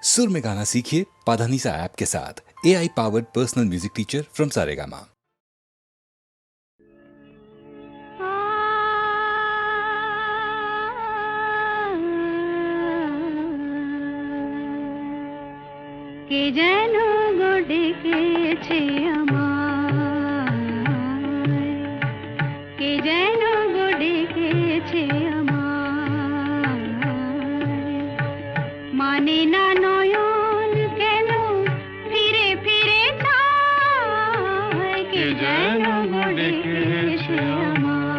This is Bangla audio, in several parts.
सुर में गाना सीखिए पाधानीसा ऐप के साथ। AI powered personal music teacher from Saregama. কে যেন গো ডেকেছে আমায়, কে যেন গো ডেকেছে আমায়, মানে না নয়ন কেন ফিরে ফিরে চায়, কে যেন গো ডেকেছে আমায়।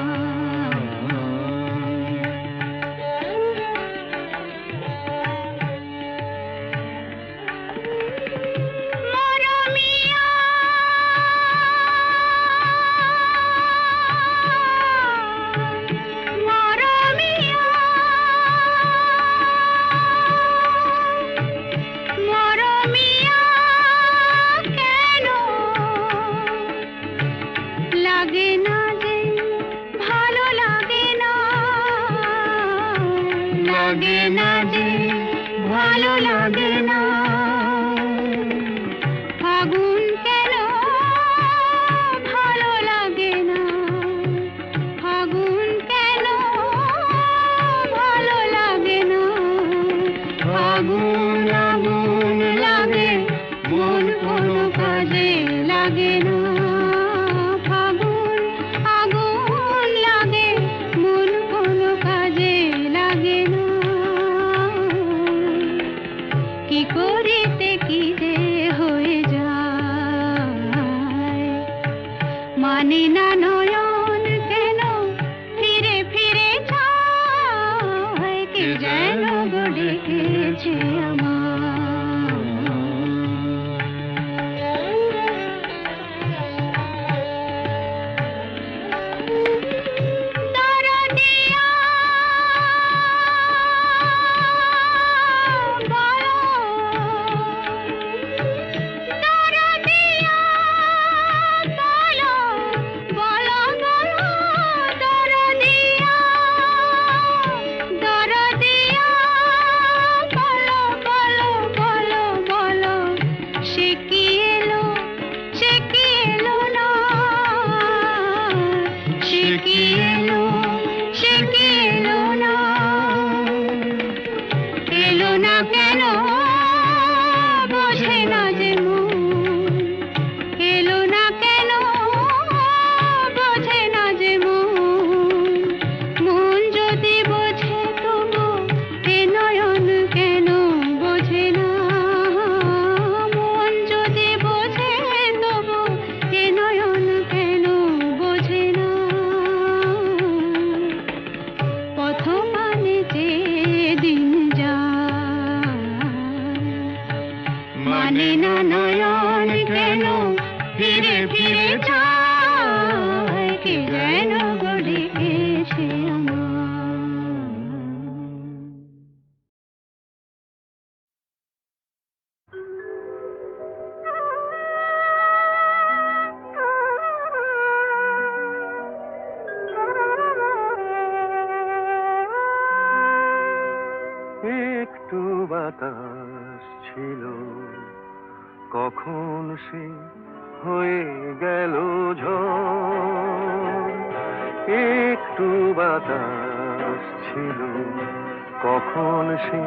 লাগে না যে ভালো লাগে না, ফাগুন কেন ভালো লাগে না, ফাগুন কেন ভালো লাগে না, ফাগুন আগুন লাগে মন কোনো কাজে লাগে না, ফাগুন আগুন লাগে মন কোনো কাজে লাগে না, কি করিতে কি যে হয়ে যায়, মানে না নয়ন কেন ফিরে ফিরে চায়, কে যেন গো ডেকেছে আমায়। মানে না নয়ন কেন ফিরে ফিরে চায়, কে যেন গো ডেকেছে আমায়। একটু বাতাস ছিল, কখন সে হয়ে গেল ঝড়, একটু বাতাস ছিল, কখন সে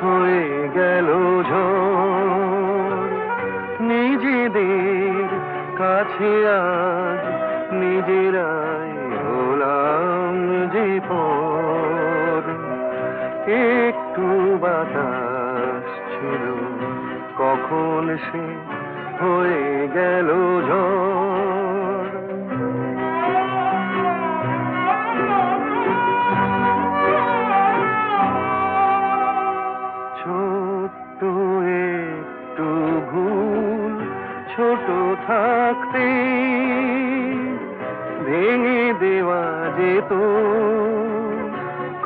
হয়ে গেল ঝড়, নিজেদের কাছে আজ নিজেরাই হলাম যে পর, একটু বাতাস ছিল, কখন সে হয়ে গেল ঝড়। ছোট্ট একটু ভুল ছোট থাকতে ভেঙে দেওয়া যেত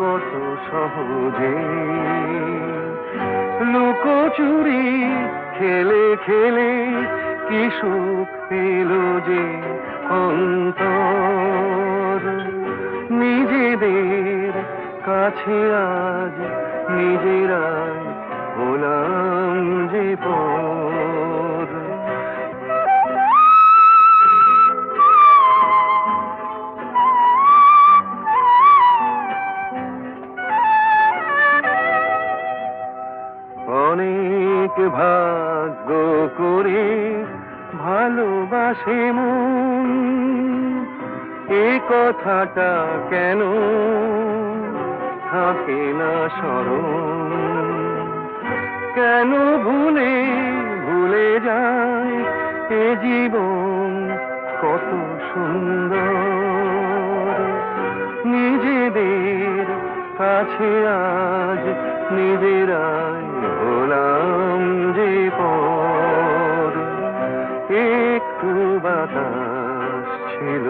কত সহজে, লুকোচুরি খেলে খেলে কি সুখ পেল যে অন্তর, নিজেদের কাছে আজ নিজেরাই হলাম যে পর অনেক ভাগ্য করে ভালোবাসে মন, এ কথাটা কেন থাকে না স্মরণ? কেন ভুলে ভুলে যায় এ জীবন কত সুন্দর? নিজেদের কাছে আজ নিজেরাই হলাম যে পর। একটু বাতাস ছিল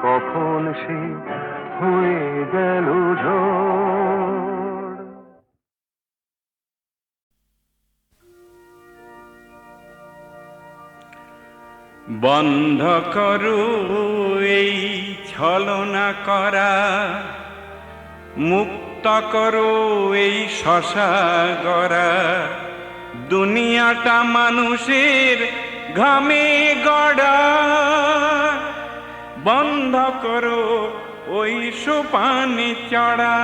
কখন সে হয়ে গেল ঝড়। বন্ধ করো এই ছলনা করা, মুক্ত করো এই শশা গড়া। দুনিয়াটা মানুষের ঘামে গড়া, বন্ধ করো ওই সোপানে চড়া।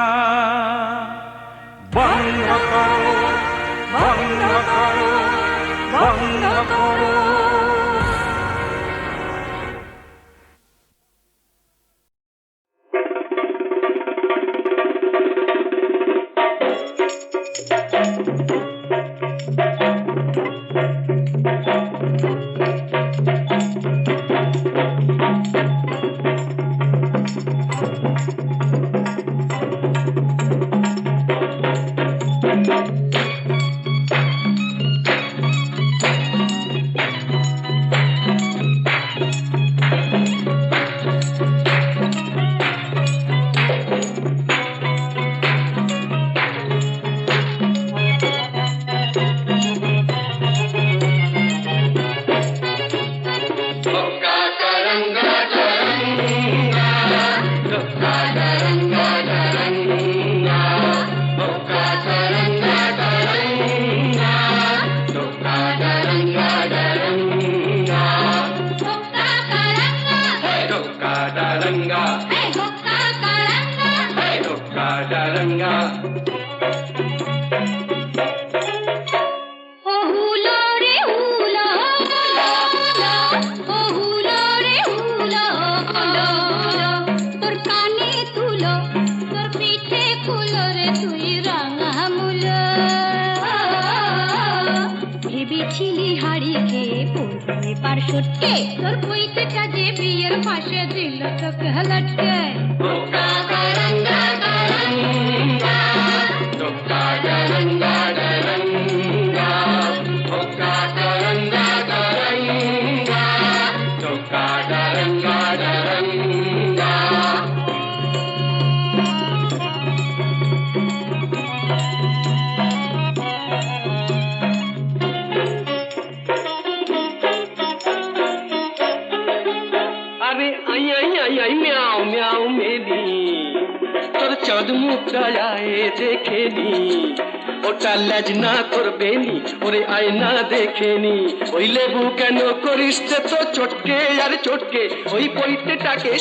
বন্ধ করো, বন্ধ করো, বন্ধ করো।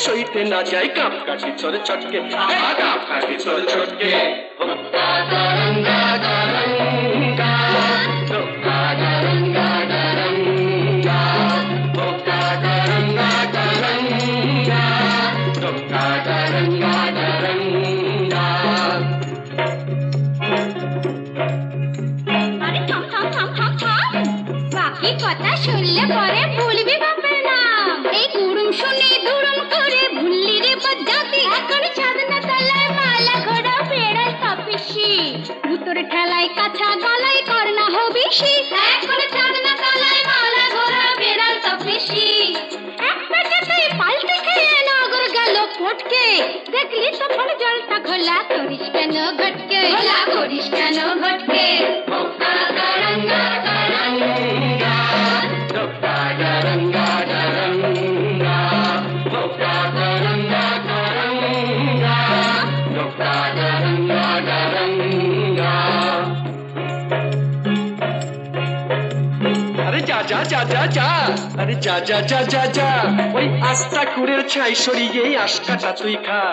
সইতে না যায় কাপ কাটি চলে চটকে, কাপ কাটি চলে চটকে। বাকি কথা শুনলে পরে ভুলবি বাপের নাম। এই গুরুম শুনে দুরুম করে ভুললি রে বজ্জাতি। এখন ছাদনা তলায় মালা ঘোড়া বেড়াল তপিসি, ভুতরে ঠেলায় কাছা গলায় করনা হবিসি। এখন ছাদনা তলায় মালা ঘোড়া বেড়াল তপিসি, এক পেটেতেই পাল্টে খেয়ে নগর গেল পটকে। দেখলি তখন জলটা ঘোলা করিস কেন ঘটকে, ঘোলা করিস কেন ঘটকে। যা যা যা যা আরে যা যা যা যা যা ওই আস্তা কুড়ের ছাই সরিয়ে আশকাটা তুই খা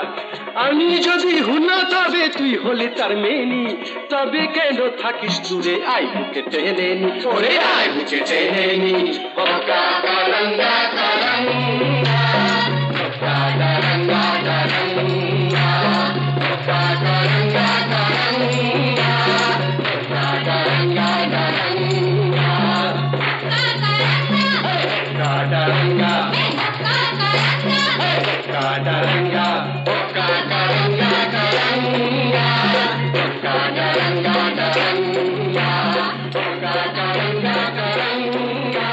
আমি যদি হুনা তবে তুই হলে তার মেনি তবে কেন থাকিস দূরে আই বুকে টেনে নি ওরে আই বুকে টেনে নি ওকা কারঙ্গা কারঙ্গা ওকা কারঙ্গা কারঙ্গা ওকা কারঙ্গা কারঙ্গা ওকা কারঙ্গা কারঙ্গা কারঙ্গা কারঙ্গা ওকা কারঙ্গা কারঙ্গা ওকা কারঙ্গা কারঙ্গা ওকা কারঙ্গা কারঙ্গা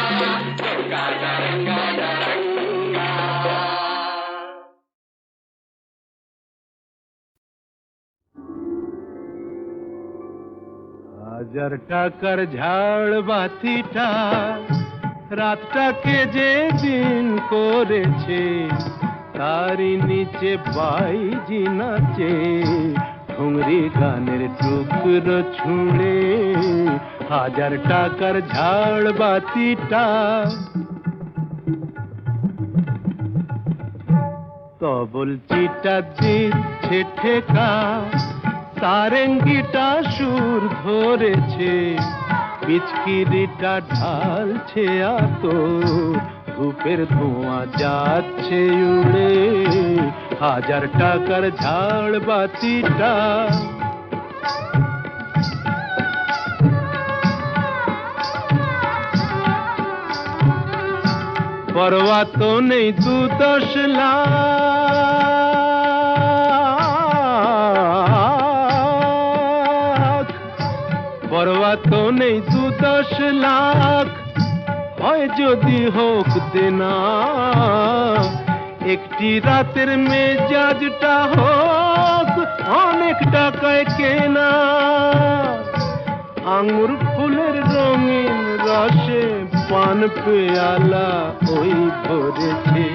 ওকা কারঙ্গা কারঙ্গা হাজার টাকার ঝাড় বাতিটা রাতটাকে যে দিন করেছে তারই নিচে বাইজি নাচে ঠুংরি গানের টুকরো ছুঁড়ে হাজার টাকার ঝাড় বাতিটা তবল চিটা দিচ্ছে ঠেকা সারেঙ্গিটা সুর ধরেছে পিচকিরিটা ঢালছে আত ধূপের ধোঁয়া যাচ্ছে উড়ে হাজার টাকার ঝাড় বাতিটা পরোয়া তো নেই 2-10 লাখ পরোয়া তো নেই 2-10 লাখ হয় যদি হোক দেনা একটি রাতের মেজাজটা হোক অনেক টাকায় কেনা আঙুর ফুলের রঙিন রসে পান পেয়ালা ওই ভরেছে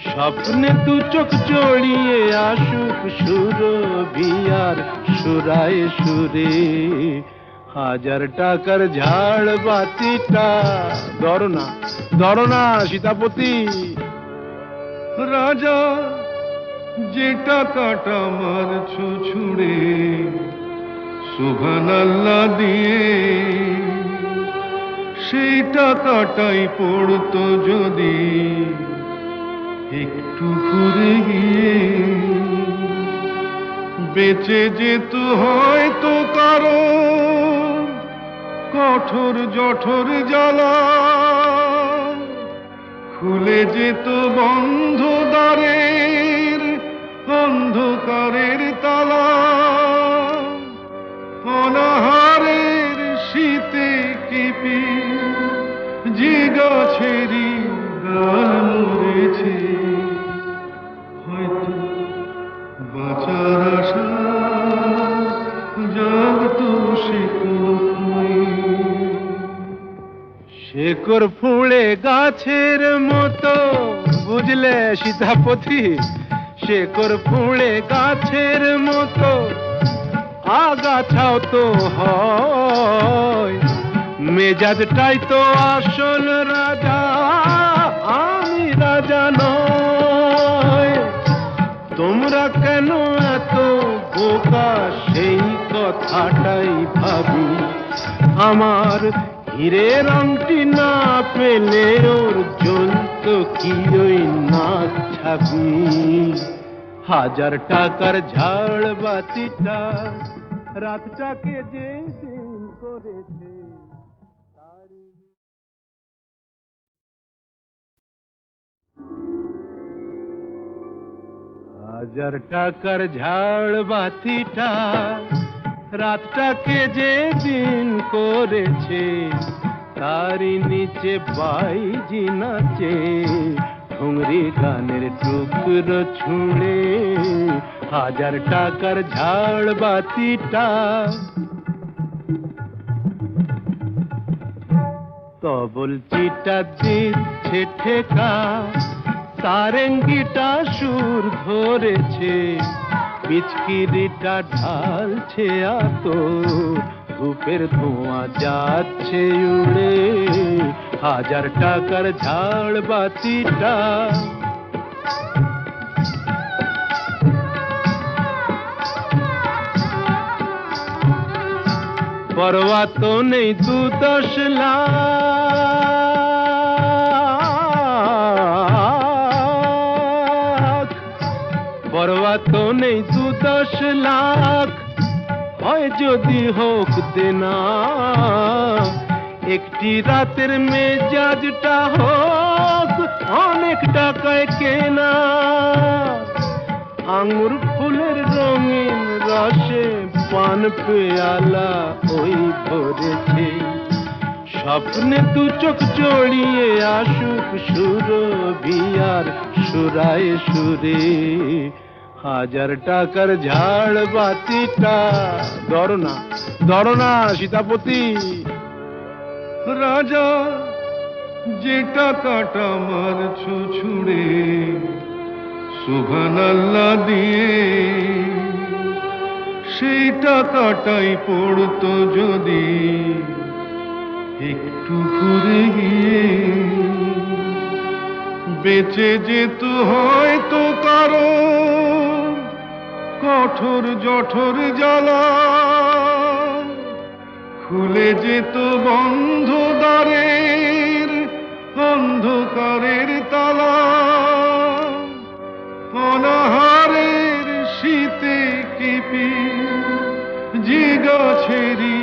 স্বপ্নে 2 চোখ জড়িয়ে আসুক সুরভিয়ার সুরায় সুরে হাজার টাকার ঝাড় বাতিটা ধরো না সীতাপতি রাজা যে টাকাটা মারছো ছুড়ে সুবহানাল্লাহ দিয়ে সেই টাকাটাই পড়তো যদি একটু ঘুরে গিয়ে বেঁচে যেত হয়তো কারো কঠোর জঠোর জ্বালা খুলে যেত বন্ধ দ্বারের অন্ধকারের তালা অনাহারের শীতে কেঁপে যে গাছেরই ডাল মরেছে হয়তো বাঁচার আশা জাগতো শেকড় ফুঁড়ে গাছের মতো বুঝলে সীতাপতি শেকড় ফুঁড়ে গাছের মতো আগাছাও তো হয় মেজাজটাই তো আসল রাজা আমি রাজা নয় তোমরা কেন এত বোকা সেই কথাটাই ভাবি আমার হীরের আংটি না পেলে ওর জ্বলত কি ওই নাক ছাবি হাজার টাকার ঝাড় বাতিটা রাতটাকে যে দিন করেছে হাজার টাকার ঝাড় বাতিটা রাতটাকে যে দিন করেছে তারই নিচে বাইজি নাচে ঠুংরি গানের টুকরো ছুঁড়ে হাজার টাকার ঝাড় বাতিটা তবল চিটা দিচ্ছে ঠেকা সারেঙ্গিটা সুর ধরেছে পিচকিরিটা ঢালছে আত ধূপের ধোঁয়া যাচ্ছে উড়ে, 1000 টাকার ঝাড় বাতিটা। পরোয়া তো নেই 2-10 লাখ, পরোয়া তো নেই 2-10 লাখ, হয় যদি হোক দেনা, একটি রাতের মেজাজটা হোক অনেক টাকায় কেনা। আঙুর ফুলের রঙিন রসে পান পেয়ালা ওই ভরেছে, স্বপ্নে 2 চোখ জড়িয়ে আসুক সুরভিয়ার সুরায় সুরে, 1000 টাকার ঝাড় বাতিটা। ধরো না সীতাপতি। রাজা যে টাকাটা মারছো ছুড়ে, সুবহানাল্লাহ দিয়ে সেই টাকাটাই পড়তো যদি একটু ঘুরে গিয়ে, বেঁচে যেত হয়তো কারো কঠোর জঠর জ্বালা, খুলে যেত বন্ধ দ্বারের অন্ধকারের তালা, অনাহারের শীতে কেঁপে যে গাছেরই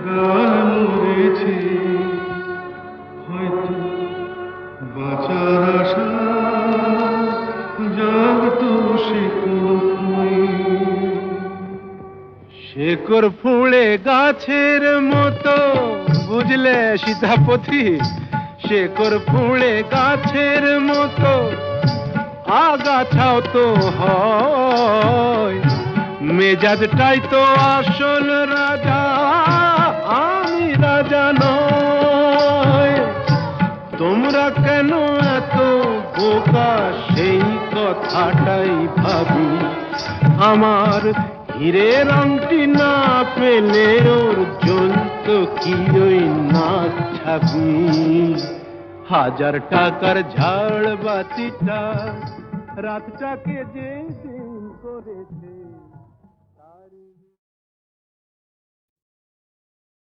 ডাল মরেছে, হয়তো বাঁচার আশা জাগতো শেকড় ফুঁড়ে গাছের মতো, বুঝলে সীতাপতি? শেকড় ফুঁড়ে গাছের মতো আগাছাও তো হয়, মেজাজটাই তো আসল রাজা, আমি রাজা নয়। তোমরা কেন এত বোকা সেই কথাটাই ভাবি, আমার হীরের আংটি না পেলে ওর জ্বলত কি ওই নাক ছাবি, 1000 টাকার ঝাড় বাতিটা রাতটাকে যে দিন করেছে।